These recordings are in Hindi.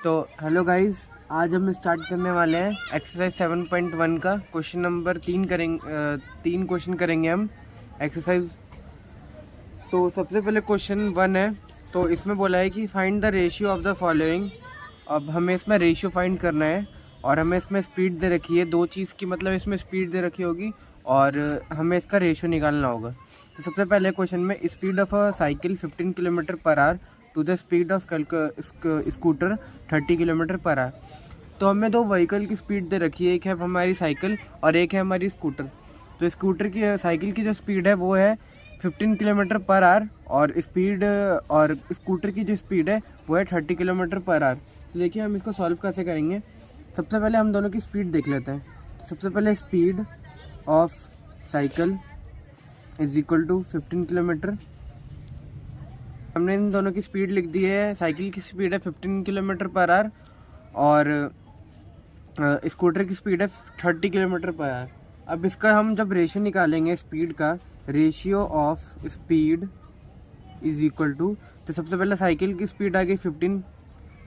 तो हेलो गाइस, आज हम स्टार्ट करने वाले हैं एक्सरसाइज 7.1 का क्वेश्चन नंबर 3 करेंगे। 3 क्वेश्चन करेंगे हम एक्सरसाइज। तो सबसे पहले क्वेश्चन 1 है। तो इसमें बोला है कि find the ratio of the following. अब हमें इसमें रेशियो फाइंड करना है और हमें इसमें स्पीड दे रखी है, दो चीज़ की, मतलब इसमें स्पीड दे रखी होगी और हमें इसका रेशियो निकालना होगा। तो सबसे पहले क्वेश्चन में speed of a cycle 15 kilometre per hour to the speed of scooter 30 kilometre per hour. तो हमें दो व्हीकल की स्पीड दे रखी है, एक है हमारी साइकिल और एक है हमारी स्कूटर। तो स्कूटर की साइकिल की जो स्पीड है वो है 15 किलोमीटर पर आवर और स्कूटर की जो स्पीड है वो है 30 किलोमीटर पर आवर। तो देखिए हम इसको सॉल्व कैसे करेंगे। सबसे पहले हम दोनों की स्पीड देख लेते हैं। तो सबसे पहले speed of cycle is equal to 15 kilometre. हमने इन दोनों की स्पीड लिख दी है। साइकिल की स्पीड है 15 किलोमीटर पर आवर और स्कूटर की स्पीड है 30 किलोमीटर पर आवर। अब इसका हम जब रेशियो निकालेंगे स्पीड का, ratio of speed is equal to, तो सबसे पहले साइकिल की स्पीड आ गई 15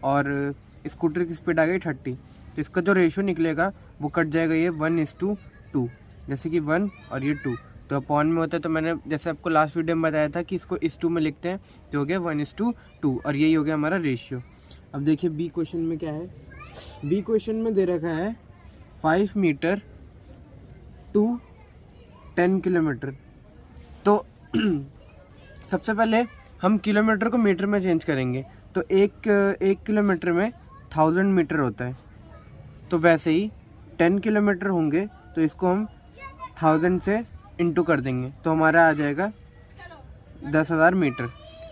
और स्कूटर की स्पीड आ गई 30। तो इसका जो रेशियो निकलेगा वो कट जाएगा, ये 1:2, जैसे कि 1 और ये 2। तो अपॉन में होता है, तो मैंने जैसे आपको लास्ट वीडियो में बताया था कि इसको इस 2 में लिखते हैं, तो हो गया 1:2 और यही हो गया हमारा रेशियो। अब देखिए बी क्वेश्चन में क्या है। बी क्वेश्चन में दे रखा है 5 मीटर टू 10 किलोमीटर। तो सबसे पहले हम किलोमीटर को मीटर में चेंज करेंगे। तो एक किलोमीटर में 1000 मीटर होता है। तो वैसे ही 10 किलोमीटर होंगे तो इसको हम 1000 से इंटू कर देंगे, तो हमारा आ जाएगा 10,000 मीटर।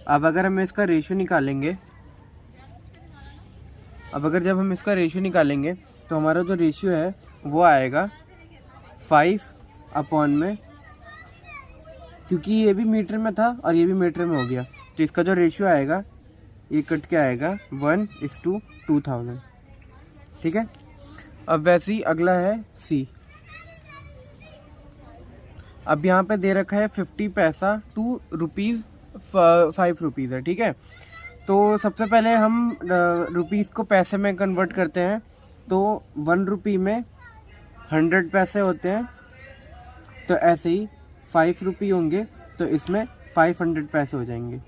अब अगर हम इसका रेशियो निकालेंगे, जब हम इसका रेशियो निकालेंगे तो हमारा जो रेशियो है वो आएगा 5 अपॉन में, क्योंकि ये भी मीटर में था और ये भी मीटर में हो गया, तो इसका जो रेशियो आएगा ये कट के आएगा 1:2000। ठीक है। अब वैसे ही अगला है सी। अब यहाँ पे दे रखा है 50 पैसा टू रुपीज़ 5 रुपीज़ है। ठीक है। तो सबसे पहले हम रुपीज़ को पैसे में कन्वर्ट करते हैं। तो 1 रुपये में 100 पैसे होते हैं, तो ऐसे ही 5 रुपये होंगे तो इसमें 500 पैसे हो जाएंगे।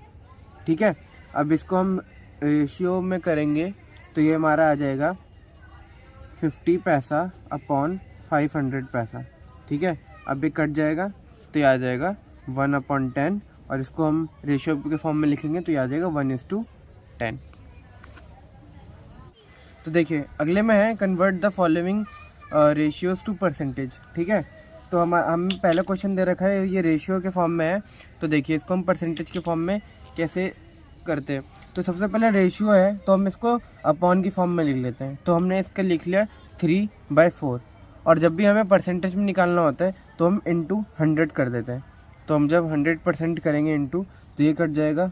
ठीक है। अब इसको हम रेशियो में करेंगे तो ये हमारा आ जाएगा 50 पैसा अपॉन 500 पैसा। ठीक है। अब ये कट जाएगा तो ये आ जाएगा 1/10 और इसको हम रेशियो के फॉर्म में लिखेंगे तो ये आ जाएगा 1:10। तो देखिए अगले में है convert the following ratios to percentage. ठीक है। तो हम पहला क्वेश्चन दे रखा है, ये रेशियो के फॉर्म में है। तो देखिए इसको हम परसेंटेज के फॉर्म में कैसे करते हैं। तो सबसे पहले रेशियो है तो हम इसको अपॉन की फॉर्म में लिख लेते हैं। तो हमने इसका लिख लिया 3/4 और जब भी हमें परसेंटेज में निकालना होता है तो हम इंटू 100 कर देते हैं। तो हम जब 100% करेंगे इंटू, तो ये कट जाएगा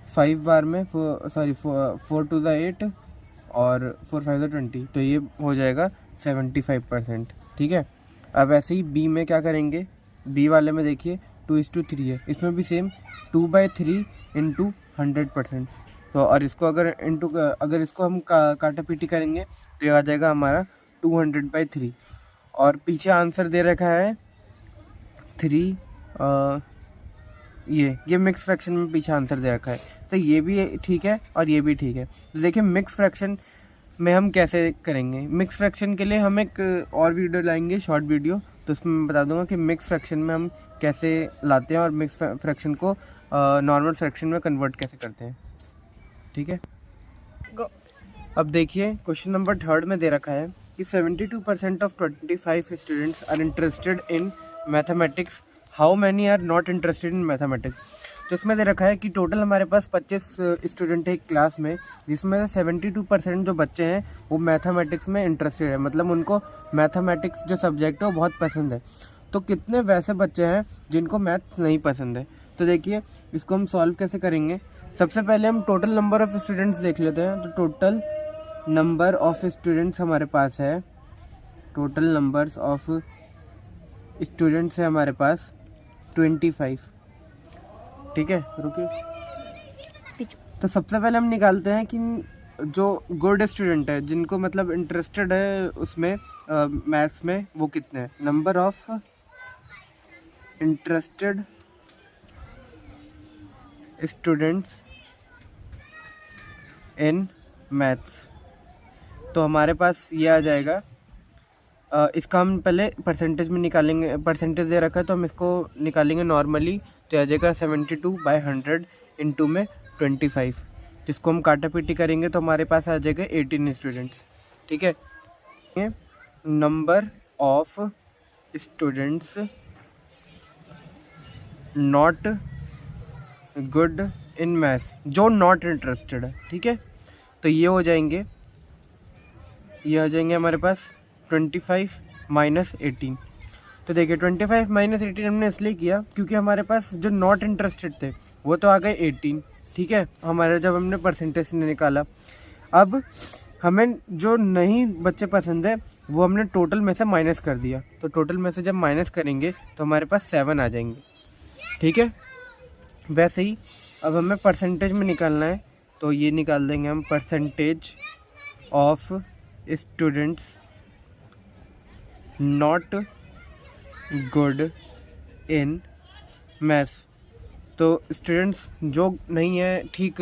5 बार में 4 to the 8 और 4 5 the 20, तो ये हो जाएगा 75%। ठीक है। अब ऐसे ही बी में क्या करेंगे, बी वाले में देखिए 2:3 है, इसमें भी सेम 2/3 इंटू 100%। तो और इसको अगर इसको हम काटा पीटी करेंगे तो ये आ जाएगा हमारा 200/3 और पीछे आंसर दे रखा है 3। ये मिक्स फ्रैक्शन में पीछे आंसर दे रखा है, तो ये भी ठीक है और ये भी ठीक है। तो देखिए मिक्स फ्रैक्शन में हम कैसे करेंगे। मिक्स फ्रैक्शन के लिए हम एक और वीडियो लाएंगे, शॉर्ट वीडियो, तो उसमें मैं बता दूंगा कि मिक्स फ्रैक्शन में हम कैसे लाते हैं और मिक्स फ्रैक्शन को नॉर्मल फ्रैक्शन में कन्वर्ट कैसे करते हैं। ठीक है। अब देखिए क्वेश्चन नंबर 3 में दे रखा है कि 72% of 25 students are interested in mathematics, how many are not interested in mathematics. तो इसमें दे रखा है कि टोटल हमारे पास 25 स्टूडेंट है एक क्लास में, जिसमें से 72% जो बच्चे हैं वो मैथमेटिक्स में इंटरेस्टेड है, मतलब उनको मैथमेटिक्स जो सब्जेक्ट है वो बहुत पसंद है। तो कितने वैसे बच्चे हैं जिनको मैथ्स नहीं पसंद है। तो देखिए इसको हम सॉल्व कैसे करेंगे। सबसे पहले हम टोटल नंबर ऑफ़ स्टूडेंट्स देख लेते हैं। तो टोटल नंबर ऑफ़ स्टूडेंट्स हमारे पास है, टोटल नंबर्स ऑफ स्टूडेंट्स है हमारे पास 25। ठीक है, रुकिए। तो सबसे पहले हम निकालते हैं कि जो गुड स्टूडेंट है, जिनको मतलब इंटरेस्टेड है उसमें मैथ्स में, वो कितने हैं। Number of interested students in maths. तो हमारे पास ये आ जाएगा, इसका हम पहले परसेंटेज में निकालेंगे, परसेंटेज दे रखा है तो हम इसको निकालेंगे नॉर्मली। तो आ जाएगा 72/100 इंटू में 25, जिसको हम काटा पीटी करेंगे तो हमारे पास आ जाएगा 18 स्टूडेंट्स। ठीक है, number of students not good in maths, जो नॉट इंटरेस्टेड है। ठीक है, तो ये हो जाएंगे, ये आ जाएंगे हमारे पास 25 - 18। तो देखिए 25 - 18 हमने इसलिए किया क्योंकि हमारे पास जो नॉट इंटरेस्टेड थे वो तो आ गए 18। ठीक है, हमारे जब हमने परसेंटेज निकाला, अब हमें जो नहीं बच्चे पसंद है वो हमने टोटल में से माइनस कर दिया। तो टोटल में से जब माइनस करेंगे तो हमारे पास 7 आ जाएंगे। ठीक है, वैसे ही अब हमें परसेंटेज में निकालना है, तो ये निकाल देंगे हम, percentage of students not good in maths. तो स्टूडेंट्स जो नहीं है ठीक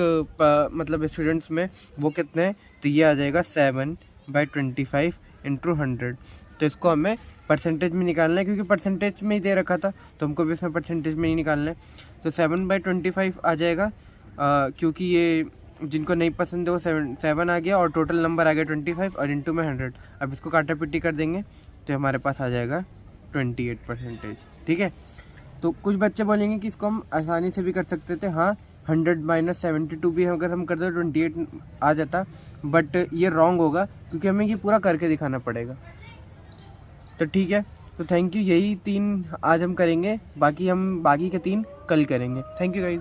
मतलब स्टूडेंट्स में, वो कितने हैं, तो ये आ जाएगा 7/25 इंटू 100। तो इसको हमें परसेंटेज में निकालना है क्योंकि परसेंटेज में ही दे रखा था, तो हमको भी इसमें परसेंटेज में ही निकालना है। तो 7/25 आ जाएगा, क्योंकि ये जिनको नहीं पसंद है वो 7 आ गया और टोटल नंबर आ गया 25 और इंटू में 100। अब इसको काटा पिट्टी कर देंगे तो हमारे पास आ जाएगा 28%। ठीक है, तो कुछ बच्चे बोलेंगे कि इसको हम आसानी से भी कर सकते थे। हाँ, 100 - 72 भी अगर हम करते तो 28 आ जाता, बट ये रॉन्ग होगा क्योंकि हमें ये पूरा करके दिखाना पड़ेगा। तो ठीक है, तो थैंक यू। यही 3 आज हम करेंगे, बाकी हम बाकी के 3 कल करेंगे। Thank you guys.